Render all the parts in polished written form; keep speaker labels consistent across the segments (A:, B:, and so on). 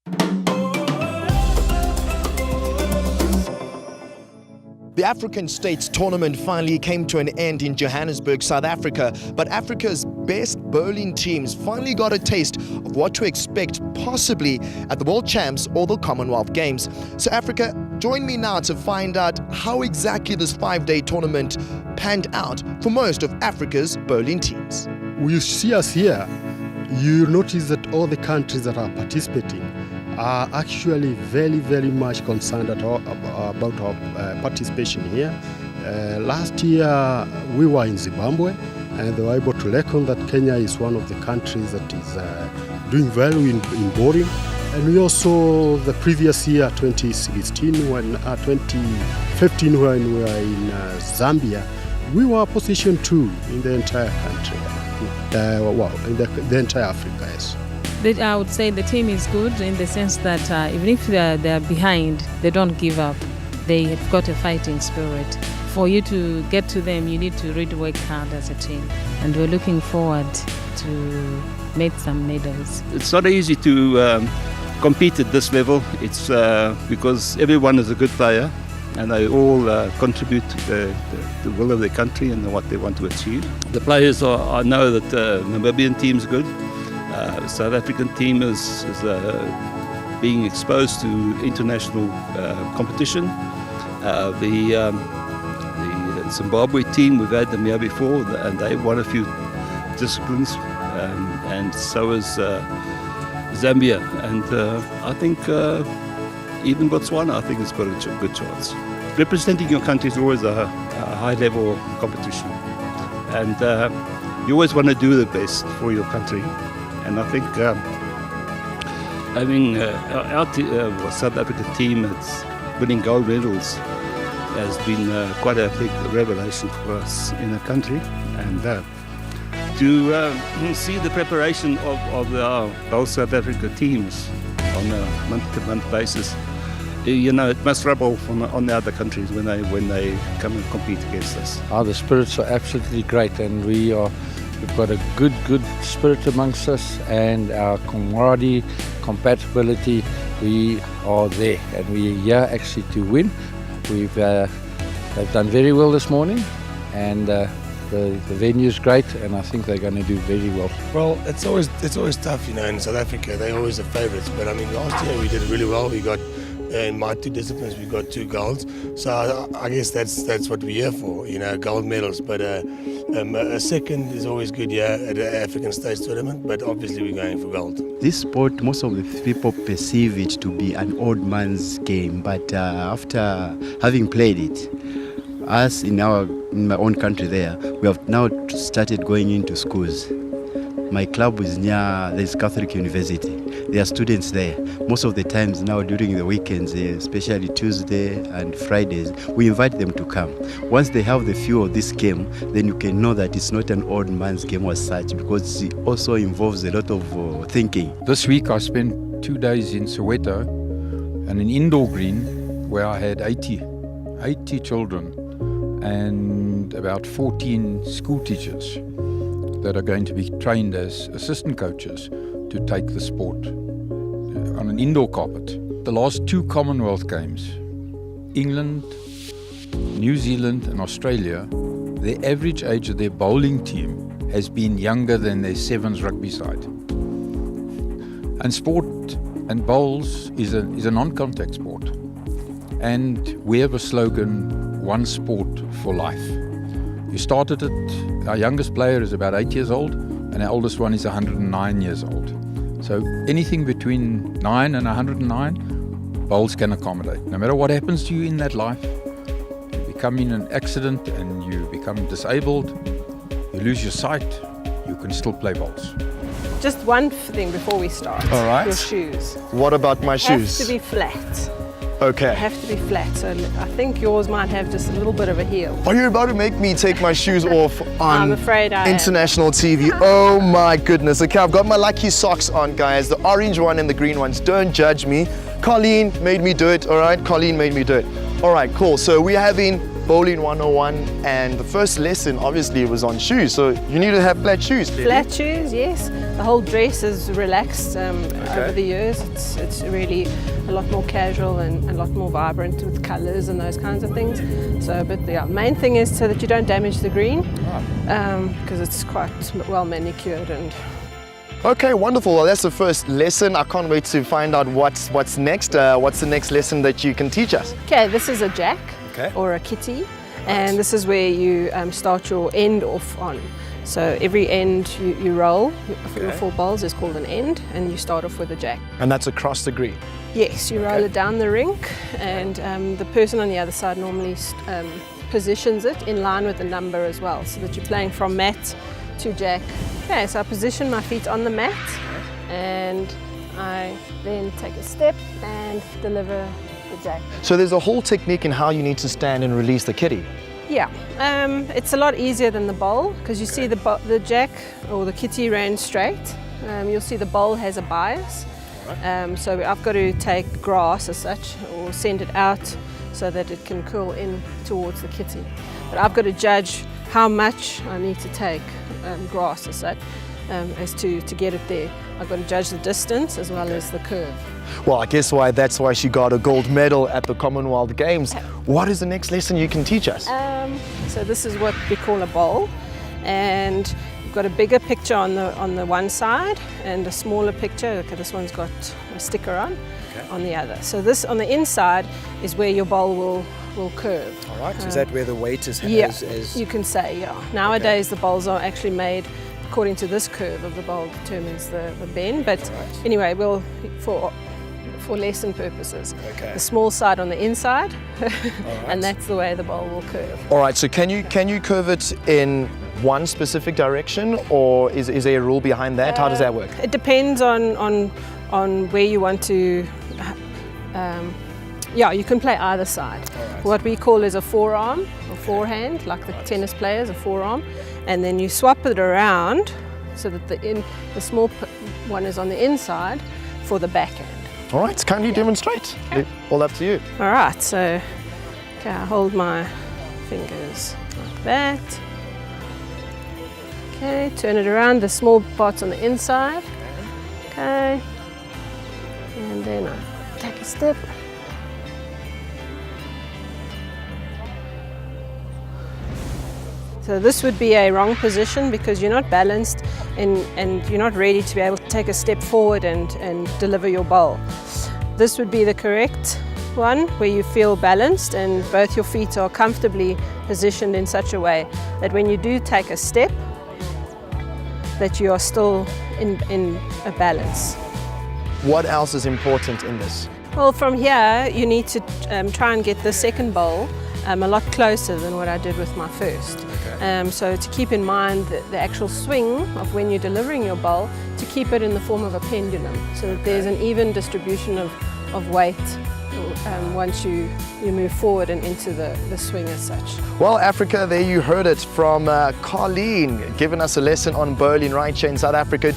A: The African States Tournament finally came to an end in Johannesburg, South Africa, but Africa's best bowling teams finally got a taste of what to expect possibly at the World Champs or the Commonwealth Games. So Africa, join me now to find out how exactly this 5-day tournament panned out for most of Africa's bowling teams.
B: You see us here, you notice that all the countries that are participating are actually very, very much concerned about our participation here. Last year we were in Zimbabwe and they were able to reckon that Kenya is one of the countries that is doing well in bowling. And we also, the previous year, 2015, when we were in Zambia, we were position 2 in the entire country. In the entire Africa, yes.
C: I would say the team is good in the sense that even if they're behind, they don't give up. They have got a fighting spirit. For you to get to them, you need to really work hard as a team. And we're looking forward to make some medals.
D: It's not easy to compete at this level. It's because everyone is a good player and they all contribute to the will of their country and what they want to achieve. The players I know that the Namibian team's good. The South African team is being exposed to international competition. The Zimbabwe team, we've had them here before, and they've won a few disciplines, and so is Zambia. And I think even Botswana, I think, has got a good chance. Representing your country is always a high-level competition, and you always want to do the best for your country. And I think having our South African team that's winning gold medals has been quite a big revelation for us in the country. And to see the preparation of both South Africa teams on a month-to-month basis, you know, it must rub off on the other countries when they come and compete against us.
E: The spirits are absolutely great, and we've got a good spirit amongst us, and our camaraderie, compatibility, we are there, and we're here actually to win. They've done very well this morning, and the venue is great, and I think they're going to do very well.
F: Well, it's always tough, you know. In South Africa, they're always the favourites. But I mean, last year we did really well. We got in my 2 disciplines, we got 2 golds. So I guess that's what we're here for, you know, gold medals. But a second is always good here at the African States Tournament. But obviously, we're going for gold.
G: This sport, most of the people perceive it to be an old man's game. But after having played it, us in my own country there, we have now started going into schools. My club is near this Catholic University. There are students there. Most of the times now during the weekends, especially Tuesday and Fridays, we invite them to come. Once they have the feel of this game, then you can know that it's not an old man's game as such, because it also involves a lot of thinking.
H: This week I spent 2 days in Soweto and an indoor green where I had 80 children and about 14 school teachers that are going to be trained as assistant coaches to take the sport on an indoor carpet. The last 2 Commonwealth Games, England, New Zealand and Australia, the average age of their bowling team has been younger than their sevens rugby side. And sport and bowls is a non-contact sport. And we have a slogan, one sport for life. We started it, our youngest player is about 8 years old, and our oldest one is 109 years old. So anything between 9 and 109, bowls can accommodate. No matter what happens to you in that life, you become in an accident and you become disabled, you lose your sight, you can still play bowls.
I: Just one thing before we start.
A: All right.
I: Your shoes.
A: What about my shoes?
I: Have to be flat.
A: Okay.
I: They have to be flat, so I think yours might have just a little bit of a heel.
A: Are you about to make me take my shoes off on
I: I'm afraid I am.
A: international TV? Oh my goodness. Okay, I've got my lucky socks on, guys. The orange one and the green ones. Don't judge me. Colleen made me do it, all right? Colleen made me do it. All right, cool. So we're having Bowling 101, and the first lesson obviously was on shoes, so you need to have flat shoes.
I: Flat shoes, yes. The whole dress is relaxed over the years. It's really a lot more casual and a lot more vibrant with colours and those kinds of things. So, but the main thing is so that you don't damage the green, because it's quite well manicured. And
A: Okay, wonderful. Well, that's the first lesson. I can't wait to find out what's next. What's the next lesson that you can teach us?
I: okay, this is a jack or a kitty, and this is where you start your end off on. So every end you roll, your 4 balls is called an end, and you start off with a jack.
A: And that's across the green.
I: Yes, you roll it down the rink, and the person on the other side normally positions it in line with the number as well, so that you're playing from mat to jack. Okay, so I position my feet on the mat, and I then take a step and deliver the jack.
A: So there's a whole technique in how you need to stand and release the kitty.
I: Yeah, it's a lot easier than the bowl, because you see the jack or the kitty ran straight. You'll see the bowl has a bias. So I've got to take grass as such, or send it out so that it can curl in towards the kitty. But I've got to judge how much I need to take grass as such, as to get it there. I've got to judge the distance as well as the curve.
A: Well, I guess that's why she got a gold medal at the Commonwealth Games. What is the next lesson you can teach us?
I: So this is what we call a bowl, and you've got a bigger picture on the one side and a smaller picture. Okay, this one's got a sticker on the other. So this on the inside is where your bowl will curve.
A: All right, so is that where the weight is?
I: Yeah, you can say, yeah. Nowadays the bowls are actually made according to this curve of the bowl determines the bend, but anyway, we'll for lesson purposes. The small side on the inside, and that's the way the bowl will curve.
A: All right, so can you curve it in one specific direction, or is there a rule behind that? How does that work?
I: It depends on where you want to. Yeah, you can play either side. What we call is a forearm or forehand, like the tennis players, a forearm, and then you swap it around so that the small one is on the inside for the backhand.
A: All right, kindly demonstrate. Okay. All up to you.
I: All right, so okay, I hold my fingers like that. Okay, turn it around, the small part's on the inside. Okay, and then I take a step. So this would be a wrong position because you're not balanced and you're not ready to be able to take a step forward and deliver your bowl. This would be the correct one, where you feel balanced and both your feet are comfortably positioned in such a way that when you do take a step, that you are still in a balance.
A: What else is important in this?
I: Well, from here you need to try and get the second bowl a lot closer than what I did with my first. So to keep in mind the actual swing of when you're delivering your bowl, to keep it in the form of a pendulum, so that there's an even distribution of weight once you move forward and into the swing as such.
A: Well, Africa, there you heard it from Carleen, giving us a lesson on bowling right here in South Africa.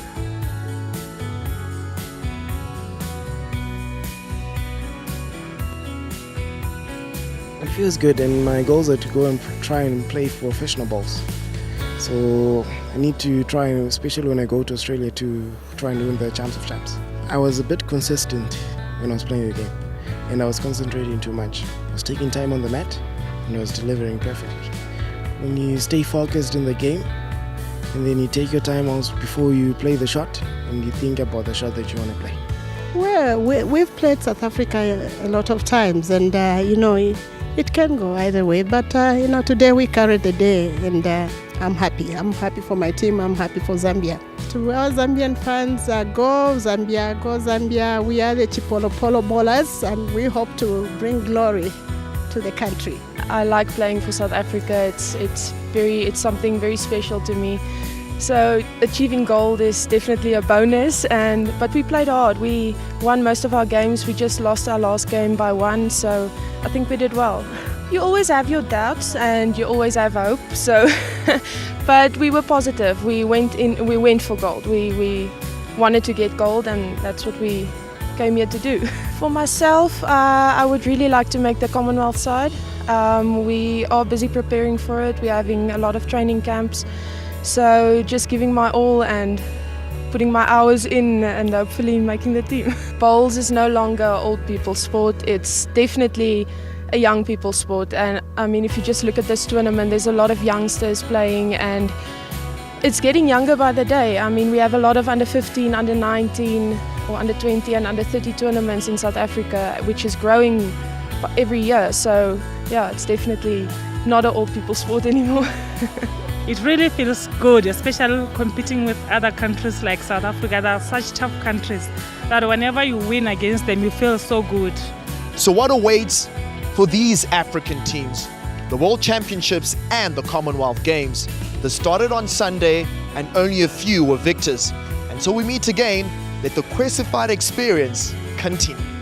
J: It feels good, and my goals are to go and try and play professional balls. So I need to try, especially when I go to Australia, to try and win the Champs of Champs. I was a bit consistent when I was playing the game, and I was concentrating too much. I was taking time on the mat, and I was delivering perfectly. When you stay focused in the game, and then you take your time also before you play the shot, and you think about the shot that you want to play.
K: Well, we've played South Africa a lot of times, and it can go either way, but today we carried the day, and I'm happy. I'm happy for my team. I'm happy for Zambia. To our Zambian fans, go Zambia, go Zambia. We are the Chipolo Polo bowlers, and we hope to bring glory to the country.
L: I like playing for South Africa. It's something very special to me. So achieving gold is definitely a bonus, but we played hard. We won most of our games. We just lost our last game by 1, so I think we did well. You always have your doubts and you always have hope. So, but we were positive. We went for gold. We wanted to get gold, and that's what we came here to do. For myself, I would really like to make the Commonwealth side. We are busy preparing for it. We're having a lot of training camps. So just giving my all and putting my hours in and hopefully making the team. Bowls is no longer old people's sport. It's definitely a young people's sport. And I mean, if you just look at this tournament, there's a lot of youngsters playing and it's getting younger by the day. I mean, we have a lot of under 15, under 19 or under 20 and under 30 tournaments in South Africa, which is growing every year. So yeah, it's definitely not an old people's sport anymore.
M: It really feels good, especially competing with other countries like South Africa. They are such tough countries that whenever you win against them, you feel so good.
A: So what awaits for these African teams? The World Championships and the Commonwealth Games. They started on Sunday and only a few were victors. Until we meet again, let the Quesified experience continue.